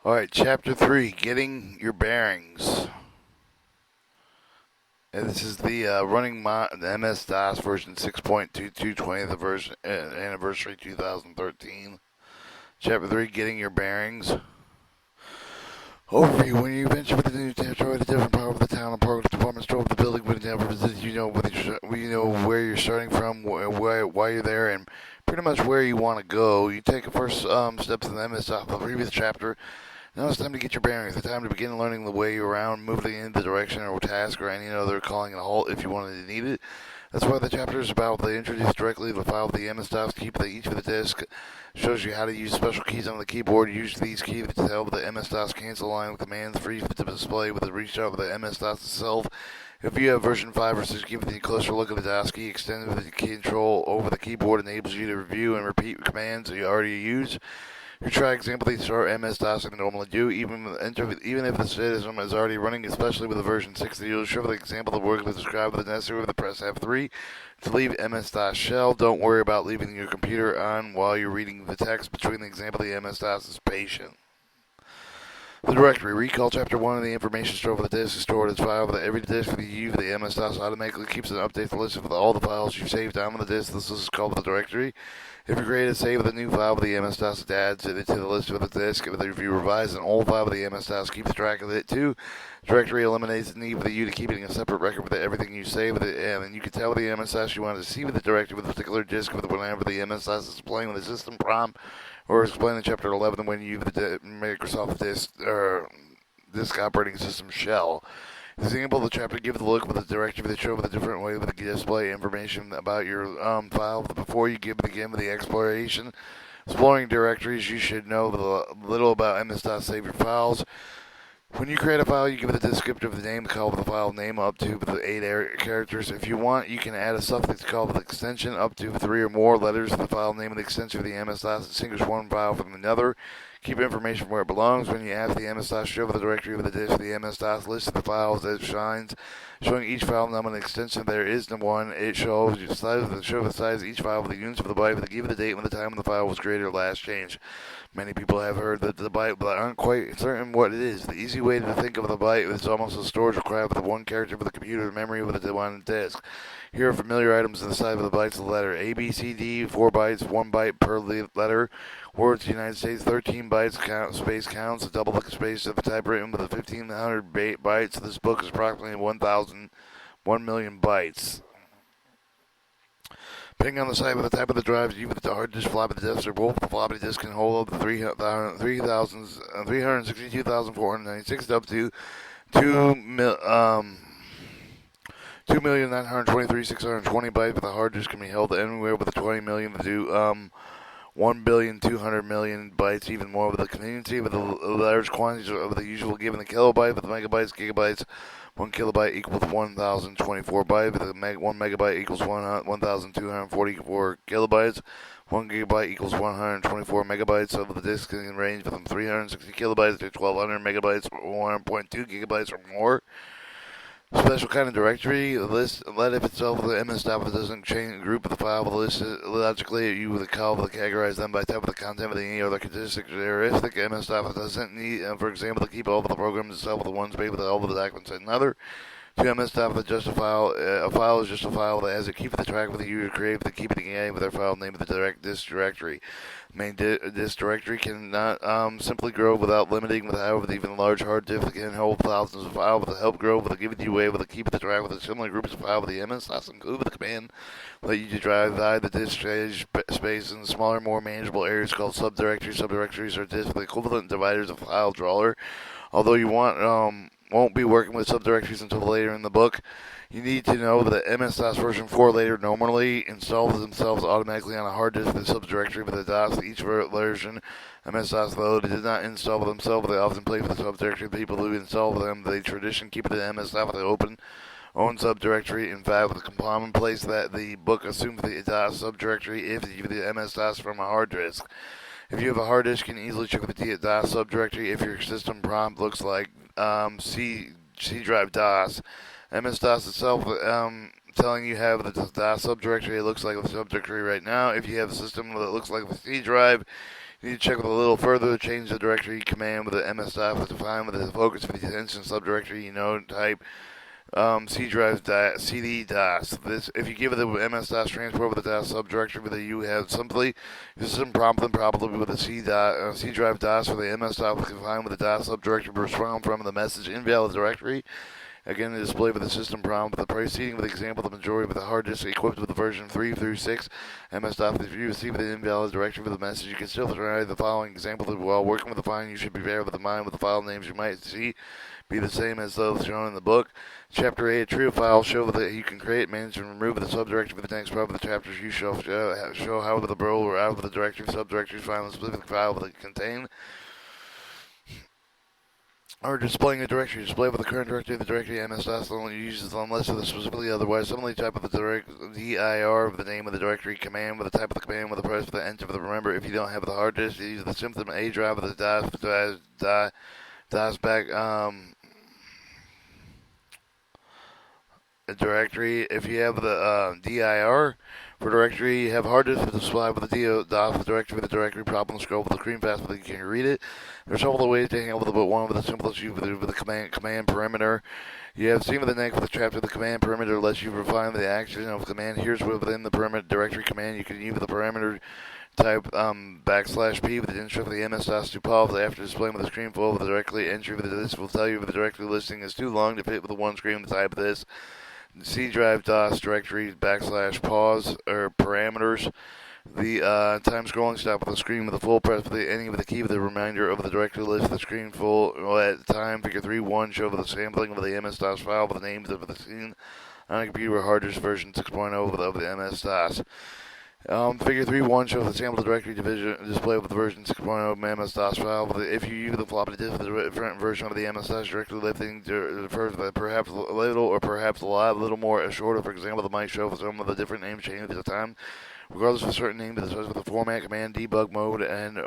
Alright, Chapter 3, Getting Your Bearings. And this is the running the MS-DOS version 6.2220, the version anniversary 2013. Chapter 3, Getting Your Bearings. Overview. When you venture with the new territory, the different power of the town and park department store of the building would never visit. You know where you're starting from, why you're there, and pretty much where you want to go. You take the first steps in the MS-DOS of the previous chapter. Now it's time to get your bearings. It's time to begin learning the way around, moving in the direction or task or any other calling a halt if you wanted to need it. That's why the chapter is about. They introduce directly the file of the MS-DOS key for each of the disk. Shows you how to use special keys on the keyboard. Use these keys to help the MS-DOS cancel line with commands for each to display with the reach out of the MS-DOS itself. If you have version 5 or 6, give it a closer look at the DOS key. Extended with the control over the keyboard enables you to review and repeat commands that you already use. You try example these start MS-DOS like they normally do, even if the system is already running, especially with the version 6. You'll show the example of the work to describe the necessary with the press F3 to leave MS-DOS shell. Don't worry about leaving your computer on while you're reading the text between the example of the MS-DOS is patient. The directory. Recall Chapter 1 of the information stored over the disk is stored as file with every disk that you use. The MS-DOS automatically keeps and updates the list of all the files you've saved on the disk. This is called the directory. If you create a save with a new file with the MS-DOS, it adds it to the list of the disk. If you revise an old file with the MS-DOS, keeps track of it too. Directory eliminates the need for you to keep a separate record with everything you save with it, and you can tell with the MS-DOS you want to see with the directory with a particular disk whenever the MS-DOS is playing with the system prompt, or explain in Chapter 11 when you use the Microsoft disk operating system shell. Example of the chapter give the look with the directory that show with a different way with the display information about your file. Before you begin with the exploration. Exploring directories, you should know a little about MS-DOS save your files. When you create a file, you give it a descriptive of the name, call the file name up to the 8 characters. If you want, you can add a suffix called the extension up to 3 or more letters of the file name and the extension of the MS-DOS. Distinguish one file from another. Keep information where it belongs. When you ask the MS-DOS, show the directory of the disk of the MS-DOS. List the files as it shines, showing each file number and extension. There is no one. It shows the size of each file with the units of the byte, with the give the date when the time of the file was created or last changed. Many people have heard that the byte, but aren't quite certain what it is. The easy way to think of the byte is almost a storage required with one character for the computer memory with the one disk. Here are familiar items on the side of the bytes of the letter. A, B, C, D, 4 bytes, 1 byte per letter. Words, United States, 13 bytes, space counts, a double space of the typewritten with a 1,500 bytes. This book is approximately 1 million bytes. Depending on the side of the type of the drive, either the hard disk, floppy disk, or both, the floppy disk can hold up to 362,496 up to 2,923,620 bytes, but the hard disk can be held anywhere with the 20 million to do 1,200,000,000 bytes, even more with the conveniency with the large quantities of the usual given the kilobyte, with the megabytes, gigabytes. 1 kilobyte equals 1,024 bytes. With 1 megabyte equals 1,244 kilobytes. 1 gigabyte equals 124 megabytes. So the disk can range from 360 kilobytes to 1,200 megabytes, or 1.2 gigabytes or more. Special kind of directory list. Let if itself the MS-DOS doesn't change group of the file. The list logically you would categorize them by type of the content of any other characteristic. MS-DOS doesn't need, for example, to keep all of the programs itself with the one space with all of the documents in another. To MS-DOS, just a file. A file is just a file that has to keep the track with the user create the keep it again with their file name of the disk directory. Main disk directory cannot simply grow without limiting. However, even large hard disk can hold thousands of files. With the help grow, with the give it away, with the keep the track with the similar groups of files. With the MS-DOS include with the command let you drive by the disk space in smaller, more manageable areas called subdirectories. Subdirectories are disk the equivalent dividers of file drawer. Although you won't be working with subdirectories until later in the book. You need to know that MS-DOS version 4 later normally installs themselves automatically on a hard disk with a subdirectory with a DOS. Each version MS-DOS though did not install themselves. They often play with the subdirectory. People who install them, they tradition keep it in MS-DOS with an own subdirectory. In fact, with the commonplace that the book assumes the DOS subdirectory if you the MS-DOS from a hard disk. If you have a hard disk, you can easily check with the DOS subdirectory if your system prompt looks like C drive DOS. MS-DOS itself telling you have the DOS subdirectory. It looks like the subdirectory right now. If you have a system that looks like the C drive, You need to check with a little further, change the directory command with the MS-DOS with define with the focus for the instance subdirectory, type C drive CD DOS. This, if you give it the MS-DOS transport with the DOS subdirectory that you have simply, the system prompt them probably with the C drive DOS or the MS-DOS will define with the DOS subdirectory respond from the message invalid directory. Again, the display with the system prompt, the preceding with the example, the majority of the hard disk equipped with the version 3 through 6 MS-DOS. If you receive the invalid directory with the message, you can still try the following example. While working with the file, you should be fair with the mind with the file names you might see be the same as those shown in the book. Chapter 8, a trio of files show that you can create, manage, and remove the subdirectory for the next part of the chapters. You show how the role or out of the directory subdirectories find the specific file that contain or displaying a directory. Display with the current directory of the directory MS-DOS only uses unless it is specifically otherwise. Similarly, type of the dir of the name of the directory command with the type of the command with the press for the enter for the remember. If you don't have the hard disk, you use the symptom A drive of the DOS back directory. If you have the dir for directory, you have hard disk with the supply with the DOS directory with the directory problem. Scroll with the screen fast, but you can read it. There's several ways to handle it, but one with the simplest you with the command perimeter. You have seen with the next with the chapter the command perimeter lets you refine the action of command. Here's within the perimeter directory command you can use the parameter type /P with the intro for the MS-DOS to pause after displaying with the screen full with the directly entry with this will tell you if the directory listing is too long to fit with the one screen with the type of this. C drive DOS directory /pause or parameters. The time scrolling stop with the screen with the full press with the ending with the key with the reminder of the directory list. The screen full at the time. Figure 3.1 show with the sampling of the MS-DOS file with the names of the scene on a computer hard disk version 6.0 of the MS-DOS. Figure 3.1 shows the sample directory division display with the version 6.0 MS-DOS file. If you use the floppy disk with the different version of the MS-DOS directory lifting refers to perhaps a little or perhaps a lot, a little more shorter. For example, the might show for some of the different names changed at the time. Regardless of a certain name, but it with the format, command, debug mode, and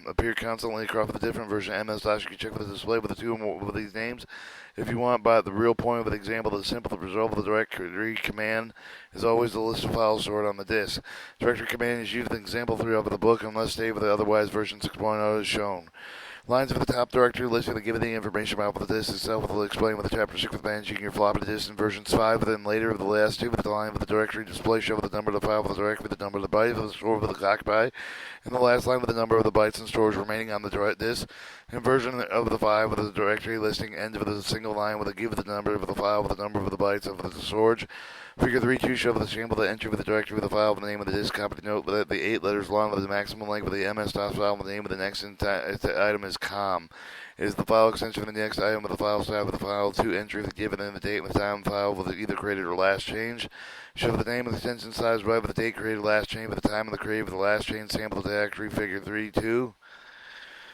appear constantly across the different version of MS-DOS. You can check with the display with the two or more of these names. If you want, but the real point of the example, the simple result of the directory command is always the list of files stored on the disk. Directory command is used in example 3 of the book unless stated with the otherwise version 6.0 is shown. Lines of the top directory list will give the information about the disk itself. Will explain with the chapter 6 with managing your floppy disk in versions 5. Then later of the last two with the line of the directory display show with the number of the file with the directory with the number of the bytes with the store with the occupied. And the last line with the number of the bytes and storage remaining on the direct disk. And version of the 5 with the directory listing ends with a single line with a give the number of the file with the number of the bytes of the storage. Figure 3.2 show with the sample the entry with the directory with the file with the name of the disk company note with the 8 letters long with the maximum length with the MS-DOS file with the name of the next item is COM. Is the file extension of the next item with the file style with the file 2 entry with the given and the date and the time file with either created or last change. Show the name of the extension size right with the date created last change with the time of the created with the last change sample directory figure 3.2.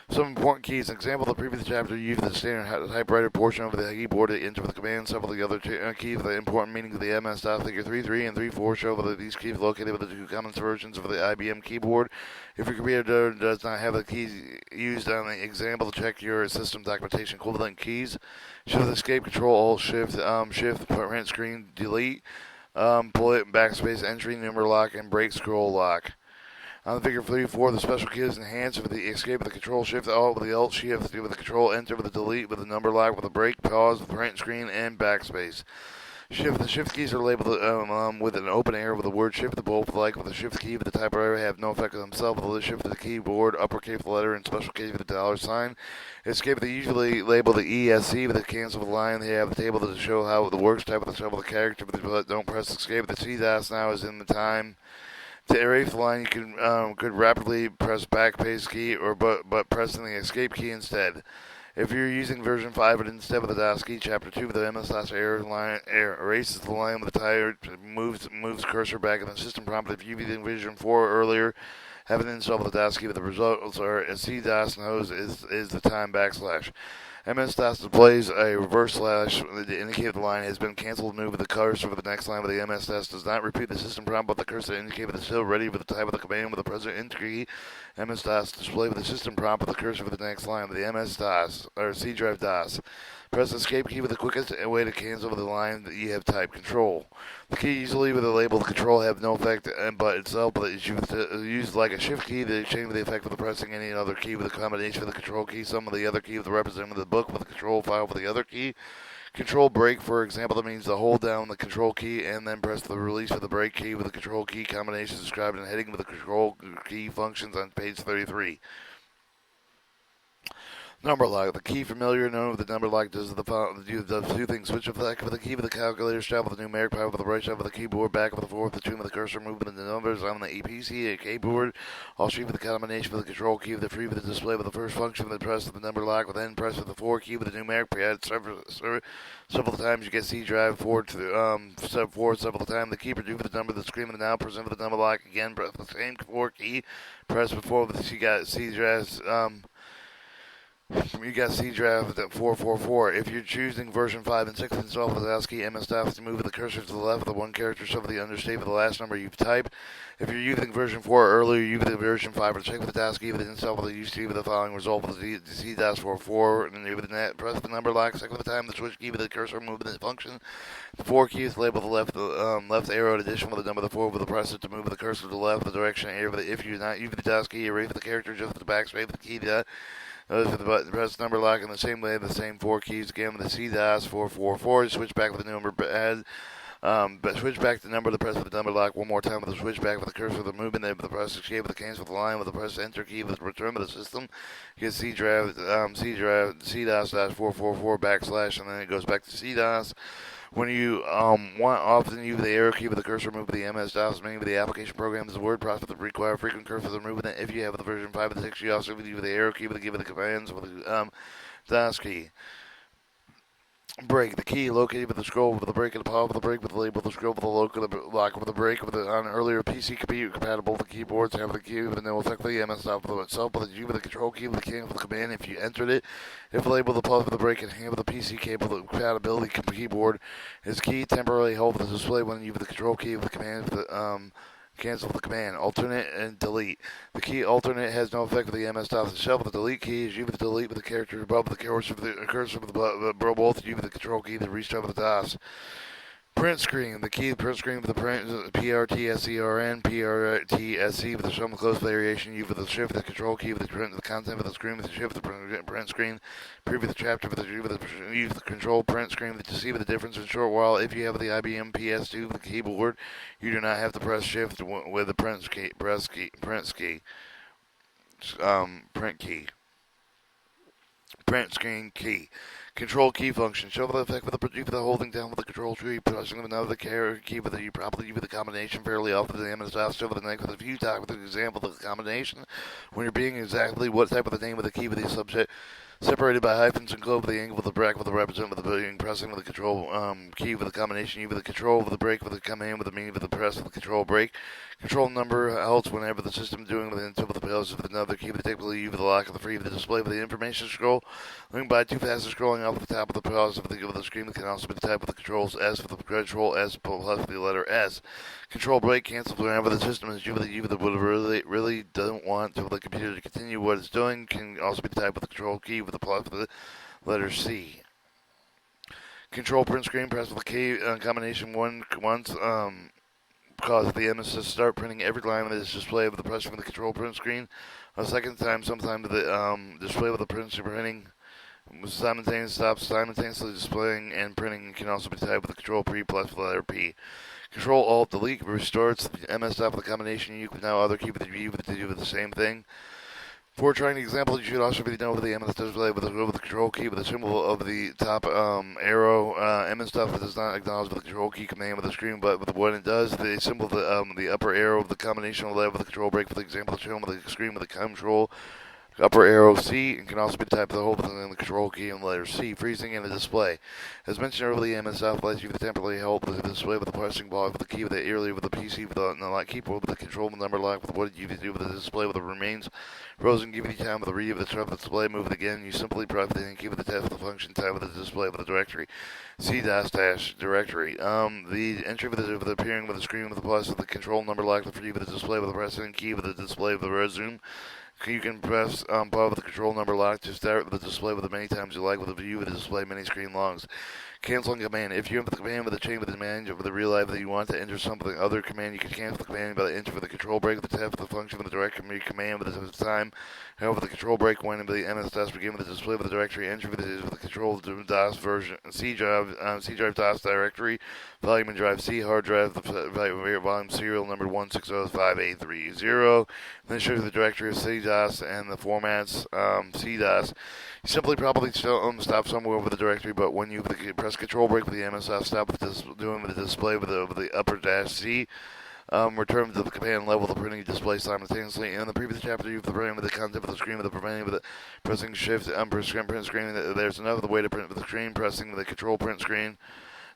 Some important keys. An example of the previous chapter used the standard typewriter portion of the keyboard to enter the command. Several of the other keys, the important meaning of the MS-DOS figure 3.3 and 3.4 show that these keys located with the two common versions of the IBM keyboard. If your computer does not have the keys used on the example, check your system documentation. Equivalent keys show the escape, control, alt, shift, print screen, delete, bullet, backspace, entry, number lock, and break scroll lock. On the figure 3.4, the special key is enhanced with the escape with the control shift, alt with the alt shift, with the control enter, with the delete, with the number lock, with the break, pause, with the print screen, and backspace. Shift. The shift keys are labeled with an open arrow with the word shift, the bold like with the shift key with the typewriter have no effect on themselves. With the shift of the keyboard, uppercase with the letter, and special key with the dollar sign. Escape. They usually label the ESC with the cancel with the line. They have the table to show how it works. Type with the shovel the character, but don't press escape. The C-DOS now is in the time. To erase the line, you could rapidly press backspace key but pressing the escape key instead. If you're using version 5 but instead of the DOS key, chapter 2 with the MS-DOS erases the line with the tire, moves cursor back in the system prompt. If you using version 4 or earlier, have an install with the DOS key, but the results are as C-DOS knows is the time /. MS-DOS displays a reverse slash to indicate the line has been canceled and move the cursor for the next line, but the MS-DOS does not repeat the system prompt, but the cursor indicates it's still ready for the type of the command with the present enter key. MS-DOS display with the system prompt with the cursor for the next line, with the MS-DOS, or C drive DOS. Press the escape key with the quickest way to cancel the line that you have typed. Control. The key usually with the label control have no effect but itself, but it's used like a shift key to change the effect of pressing any other key with a combination of the control key, some of the other key with the representative of the book with the control file for the other key. Control break, for example, that means to hold down the control key and then press the release of the break key with the control key combination described in the heading with the control key functions on page 33. Number lock. The key familiar known with the number lock does two things. Switch effect with the key with the calculator, strap with the numeric power with the right side of the keyboard, back with the forward, the tune with the cursor, movement of the numbers on the PC, keyboard. All street with the combination with the control key with the free with the display with the first function with the press of the number lock, with then press with the forward key with the numeric pad several times. You get C drive forward to the step forward several times. The key produce with the number, the screen with the now, present with the number lock again, press the same forward key, press before with the you got C drive you got C draft at 444. If you're choosing version 5 and 6 install with the ASCII MS-DOS to move the cursor to the left of the one character so the understate of the last number you've typed. If you're using version 4 or earlier, use the version 5 or check with the ASCII with the install with the UC with the following result with the C-DOS 44 and then with the net, press the number lock, second with the time, the switch key with the cursor movement function. The 4 key is labeled the left arrow in addition with the number of the 4 with the press it to move the cursor to the left, the direction arrow. If you're not using the ASCII, erase the character just with the backspace with the key to for the button, press number lock in the same way, the same 4 keys again with the C-DOS 444. Switch back with the number but switch back the number to press with the number lock one more time with the switch back with the cursor with the movement, then with the press escape with the cancel with the line with the press enter key with the return with the system. You get C-DOS 444 backslash, and then it goes back to C-DOS. When you want, often use the arrow key with the cursor move with the MS-DOS menu with the application programs, the word process that require frequent cursor movement. If you have the version 5 and 6, you also use the arrow key with the give the commands with the DOS key. Break. The key located with the scroll with the break and the pause with the break with the label with the scroll with the lock with the break with the on earlier PC computer compatible. The keyboards have the key with no effect with the MS-DOS with itself with the G with the control key with the cancel with the command if you entered it. If labeled the pause with the break and hand with the PC cable the compatibility keyboard is key temporarily hold with the display when you with the control key with the command with the cancel with the command, alternate, and delete. The key alternate has no effect with the MS-DOS itself. The delete key is you with the delete with the character above the cursor with the both you with the control key to restart with the DOS. Print screen. The key print screen with the print PRTSCRN, PRTSC with the sum close variation. You with the shift, the control key with the print, the content with the screen with the shift, the print screen. Preview the chapter with the use the control print screen to see the difference in short while. If you have the IBM PS2 with the keyboard, you do not have to press shift with the print key. Print screen key. Control key function. Show the effect with the holding down with the control tree, pressing with another key with you probably use the combination fairly often. The MS-DOS show with the neck with a few times with an example of the combination. When you're being exactly what type of the name of the key with the subject. Separated by hyphens and globe with the angle with the bracket with the represent with the being pressing with the control key with the combination U with the control with the break with the command with the meaning with the press with the control break. Control number halts whenever the system doing with the until with the pills with another key with the typically U with the lock of the free with the display with the information scroll. Looking by too fast and scrolling off the top of the pause with the screen can also be the type of the controls S with the control S plus the letter S. Control break cancels whenever the system is U with the really don't want to the computer to continue what it's doing. Can also be the type of the control key with the plus with the letter C. Control print screen press with the key combination once cause the MS to start printing every line that is displayed with the pressing of the control print screen. A second time, sometimes the display with the print printing simultaneously displaying and printing can also be typed with the control P plus the letter P. Control Alt Delete restores the MS-DOS with the combination. You can now other key with the V to do the same thing. For trying the example, you should also be know with the MS display with the control key with the symbol of the top arrow. MS-DOS does not acknowledge the control key command with the screen, but when it does, the symbol of the upper arrow of the combination will with the control break. For the example, shown with the screen with the control upper arrow C, and can also be typed with the hold within the control key and the letter C, freezing in the display. As mentioned earlier, the MS allows you to temporarily hold the display with the pressing bar with the key with the early with the PC with the light keyboard with the control number lock with what you do with the display with the remains. Frozen give you time with the read of the top of the display, move it again. You simply press the key with the test with the function tab with the display with the directory. C dash directory. The entry with the appearing with the screen with the plus with the control number lock, the free with the display with the pressing key with the display with the resume. You can press bar with the control number lock to start with the display with the many times you like with the view of the display many screen longs. Canceling command. If you have the command with the chain with the command with the real life that you want to enter something other command, you can cancel the command by the enter for the control break with the tap for the function with the direct command with the time. However, the control break when the MS DOS begin with the display with the directory entry with the control DOS version C drive DOS directory volume and drive C hard drive the volume serial number 1605830. Then shows you the directory of C DOS and the formats C DOS. You simply probably stop somewhere over the directory, but when you press Control break with the MSF, stop with doing with the display with the upper dash C. Return to the command level of the printing display simultaneously. In the previous chapter, you've printing with the content of the screen with the preventing with the pressing Shift print screen. There's another way to print with the screen, pressing the Control print screen.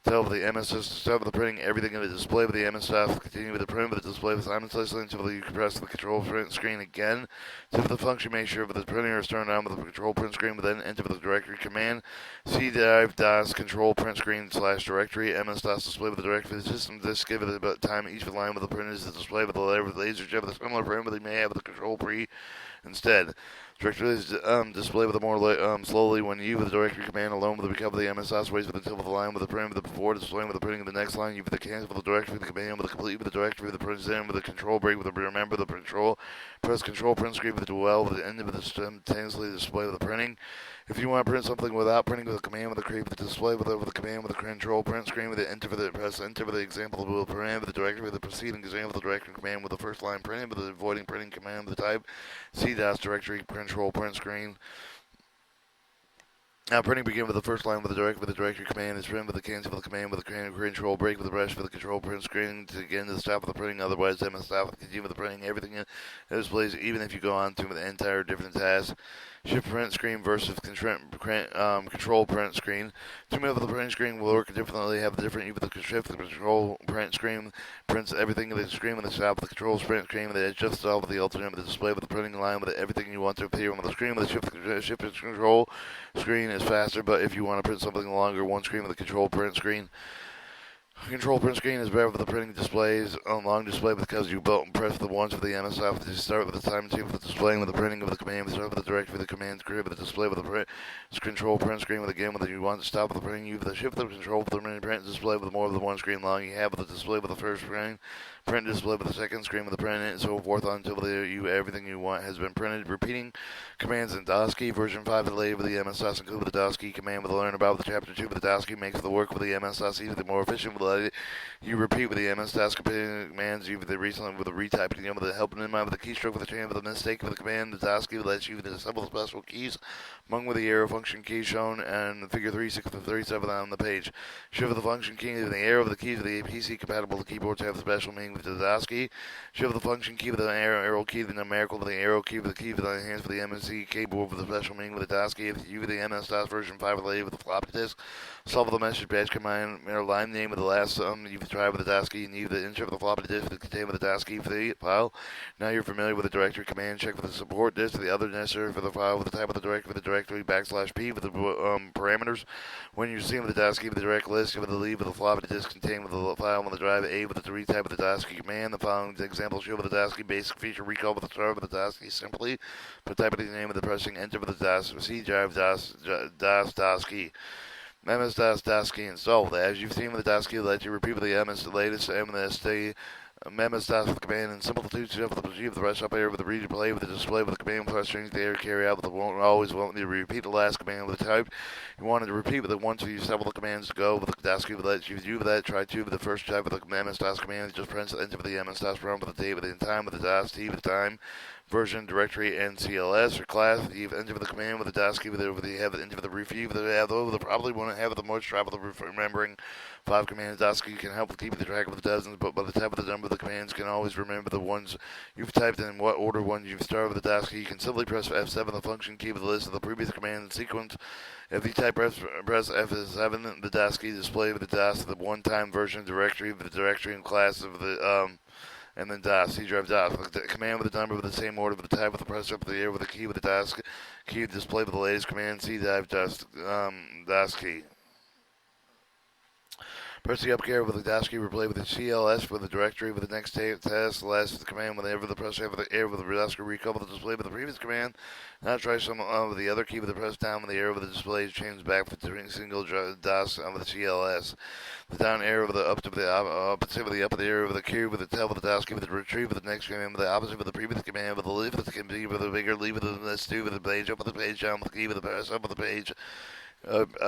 Tell with the MS start with the printing everything in the display with the MS stuff. Continue with the print with the display with simultaneously until you can press the control print screen again. To the function, make sure the printer is turned on with the control print screen, but then enter the directory command. C drive DOS control print screen / directory MS DOS display with the directory of the system. This give it about time each line with the print is the display with the laser jet with a similar print, but they may have the control pre instead. Directory is display with a more slowly when you with the directory command alone with the recover the MS-DOS waits with the tilt of the line with the print with the before displaying with the printing of the next line. You with the cancel with the directory with the command with the complete with the directory with the print in with the control break with the remember the control press control print screen with the dwell with the end of the simultaneously display with the printing. If you want to print something without printing with the command with the create with the display with the command with the control print screen with the enter for the press enter with the example will print with the directory with the preceding example with the directory command with the first line printing with the avoiding printing command with the type C DOS directory control print screen. Now printing begin with the first line with the directory command is print with the cancel with the command with the control break with the brush with the control print screen to again to stop with the printing. Otherwise, MS stop with continue with the printing. Everything in displays even if you go on to the entire different tasks. Shift print screen versus control print screen. Two minutes of the print screen will work differently. Have different even the shift the control print screen prints everything in the screen with the stop with the control print screen with the adjust all with the alternate with the display with the printing line with everything you want to appear on the screen with the shift control screen is faster, but if you want to print something longer, one screen with a control print screen. Control print screen is better for the printing displays on long display because you press the ones with the MSF to start with the time tube with the displaying with the printing with the command, start with the directory with the command screen with the display with the print control print screen with again with you want to stop with the printing, you with the shift the control with the print display with more of the one screen long you have with the display with the first screen, print display with the second screen with the print and so forth until everything you want has been printed. Repeating commands in DOS key version 5 of the later with the MS-DOS include with the DOS key command with the learn about with the chapter 2 with the DOS key makes the work with the MS-DOS easier more efficient with the you repeat with the MS-DOS commands you with the recently with the retyping with the helping in mind with the keystroke with the chain with the mistake with the command the DOS key lets you disable the special keys among with the arrow function key shown and figure 36-37 on the page. Shift the function key with the arrow of the keys of the PC compatible with the keyboard to have the special meaning with the DOS key. Shift the function key with the arrow key, the numerical with the arrow key with the key with the hands for the MSC keyboard with the special meaning with the DOS key. If you with the MS-DOS version 5 related with the floppy disk, solve the message badge command or line name with the last you've tried with the DOS key and you the insert of the floppy disk that contain with the DOS key for the file. Now you're familiar with the directory command. Check with the support disk to the other necessary for the file with the type of the directory with the directory \p with the parameters. When you're seeing with the DOS key with the direct list, with the leave with the floppy disk contained with the file on the drive A with the retype of the DOS key command. The following example show with the DOS key basic feature recall with the start with the DOS key simply. Put type of the name of the pressing enter with the DOS C drive DOS key. MS-DOS DOS key installed. As you've seen with the DOS key, let you repeat with the latest MSD MS-DOS with the command and simple to with the proceed with the rest up here with the read play with the display with the command plus strings the air carry out with the won't always want you to repeat the last command with the type. You wanted to repeat with it once you several the commands to go with the DOS key with that you do with that try to with the first type with the MS-DOS command just press enter with the MS-DOS run with the date with the time with the DOS T with the time. version, directory, NCLS, or class. You enter the command with the DOS key, over the have enter the review, the probably won't have the most trouble remembering 5 commands. DOS key can help with keeping the track of the dozens, but by the type of the number of the commands, you can always remember the ones you've typed in what order one you've started with the DOS key. You can simply press F7, the function key, with the list of the previous command in sequence. If you type press F7, the DOS key display with the DOS, the one-time version directory, the directory and class of the and then DOS, C drive DOS. The command with the number with the same order with the type with the press up the air with the key with the DOS key display with the latest command, C drive DOS key. Press the up key with the DOS key, replay with the CLS for the directory with the next task, last with the command whenever the press over the air with the DOS key, recouple the display with the previous command. Now try some of the other key with the press down with the arrow with the display change back for the single DOS with the CLS. The down arrow with the up to the opposite with the up of the arrow with the key with the tail with the DOS key with the retrieve with the next command with the opposite with the previous command with the leave with the key with the bigger leave with the list two with the page up with the page down with the key with the press up with the page.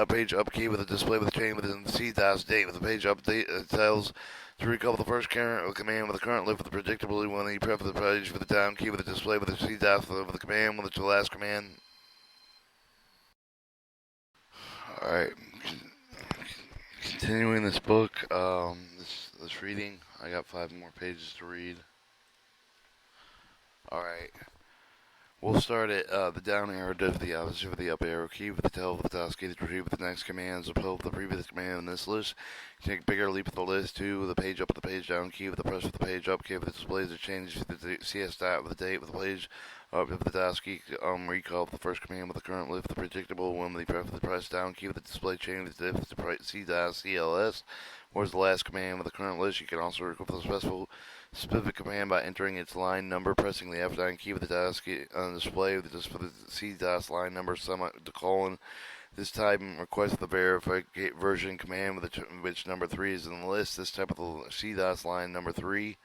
Page up key with a display with a chain within the C-DOS date with the page update tells to recouple the first command with the current lift with the predictably when you press the page with the down key with the display with the C-DOS with the command with the last command. Alright, continuing this book, this reading, I got 5 more pages to read. Alright. We'll start at the down arrow does the opposite with the up arrow key with the tail with the DOS key to retrieve with the next command, so pull the previous command in this list. You take a bigger leap with the list 2 with the page up with the page down key with the press with the page up key with the displays to change the CS dot with the date with the page up with the DOS key recall the first command with the current lift, the predictable when the press down key with the display change with the C DOS CLS. Where's the last command with the current list? You can also recall the specific command by entering its line number, pressing the F9 key with the DOS key on the display with the C-DOS line number, semicolon. This time request the verify version command with which number 3 is in the list. This type of the C-DOS line number 3.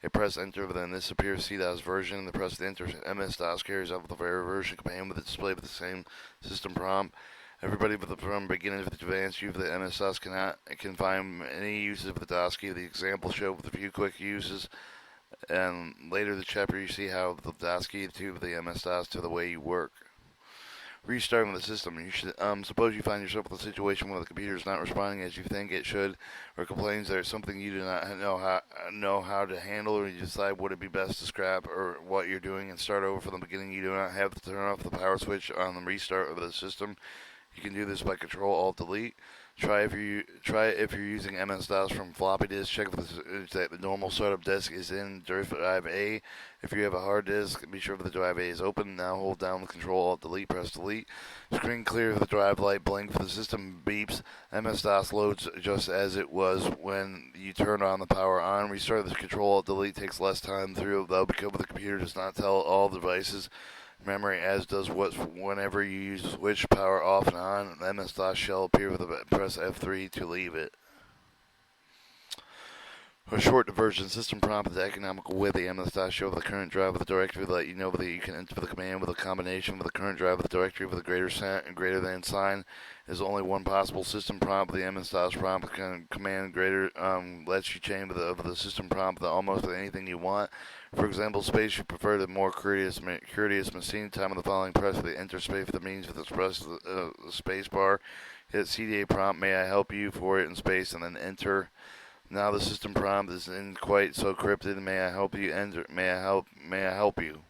It press enter, then this appears C-DOS version. The press the enter MS-DOS carries out with the version command with the display with the same system prompt. Everybody from beginning to advanced use of the MS-DOS can find any uses of the DOS key. The example show with a few quick uses, and later in the chapter you see how the DOS key to the MS-DOS to the way you work. Restarting the system. You should suppose you find yourself in a situation where the computer is not responding as you think it should, or complains there's something you do not know how to handle, or you decide would it be best to scrap or what you're doing and start over from the beginning. You do not have to turn off the power switch on the restart of the system. You can do this by Control-Alt-Delete. Try if you're using MS-DOS from floppy disk. Check that the normal startup disk is in drive A. If you have a hard disk, be sure the drive A is open. Now hold down the Control-Alt-Delete. Press Delete. Screen clear. The drive light blinks. The system beeps. MS-DOS loads just as it was when you turned on the power on. Restart the Control-Alt-Delete takes less time through, though, because the computer does not tell all devices memory as does whenever you use switch power off and on. The MS-DOS shall appear with a press F3 to leave it. A short diversion system prompt is economical with the MS-DOS show of the current drive of the directory to let you know that you can enter the command with a combination with the current drive of the directory with a greater than sign. There's only one possible system prompt. The MS-DOS prompt command greater lets you change with the system prompt almost anything you want. For example, space you prefer the more courteous machine time of the following press with the enter space for the means with the press the space bar. Hit CDA prompt, may I help you for it in space, and then enter. Now the system prompt isn't quite so cryptic. May I help you? Enter. May I help you?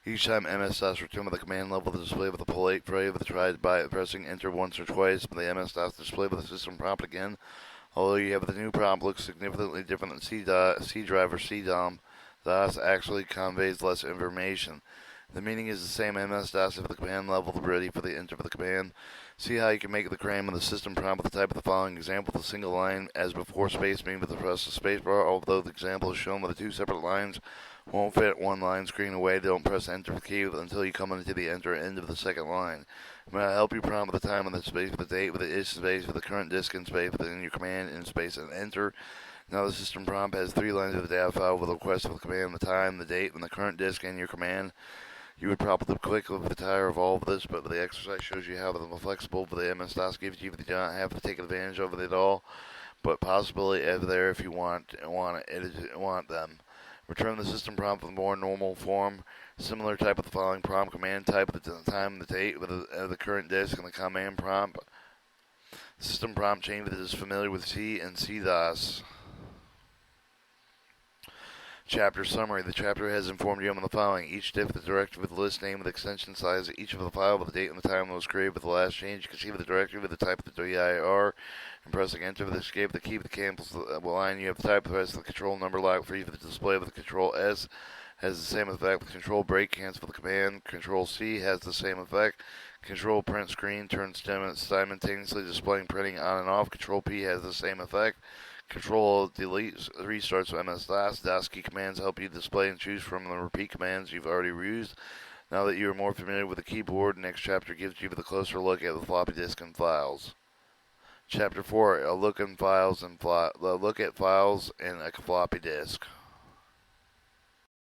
Each time MS-DOS return with the command level, the display with a polite phrase with tried by pressing enter once or twice, but the MS-DOS display with the system prompt again. Although you have the new prompt looks significantly different than C drive or CDOM, DOS actually conveys less information. The meaning is the same. MS-DOS if the command level is ready for the enter for the command. See how you can make the command with the system prompt with the type of the following example. The single line as before space mean with the press the space bar, although the example is shown with the 2 separate lines won't fit one line screen away. Don't press enter key until you come into the enter end of the second line. May I help you prompt with the time with the space with the date with the is space with the current disk in space within your command in space and enter. Now the system prompt has 3 lines of the data file with a request for the command, the time, the date, and the current disk in your command. You would probably quick with the tire of all of this, but the exercise shows you how the flexible for the MS-DOS gives you. But you do not have to take advantage of it at all, but possibly there if you want them. Return the system prompt with a more normal form. Similar type of the following prompt. Command type at the time and the date with the current disk and the command prompt. System prompt change that is familiar with C and CDOS. Chapter summary. The chapter has informed you on the following. Each diff with the directory with the list name with extension size, each of the file with the date and the time that was created with the last change. You can see with the directory with the type of the dir and pressing enter with the escape, the key with the cancels line. You have the type, the rest of the control number lock for you for the display with the control S. Has the same effect with control break, cancel with the command. Control C has the same effect. Control print screen turns simultaneously displaying printing on and off. Control P has the same effect. Control delete restarts MS-DOS. DOS key commands help you display and choose from the repeat commands you've already used. Now that you are more familiar with the keyboard, next chapter gives you a closer look at the floppy disk and files. Chapter 4: a look at files and a floppy disk.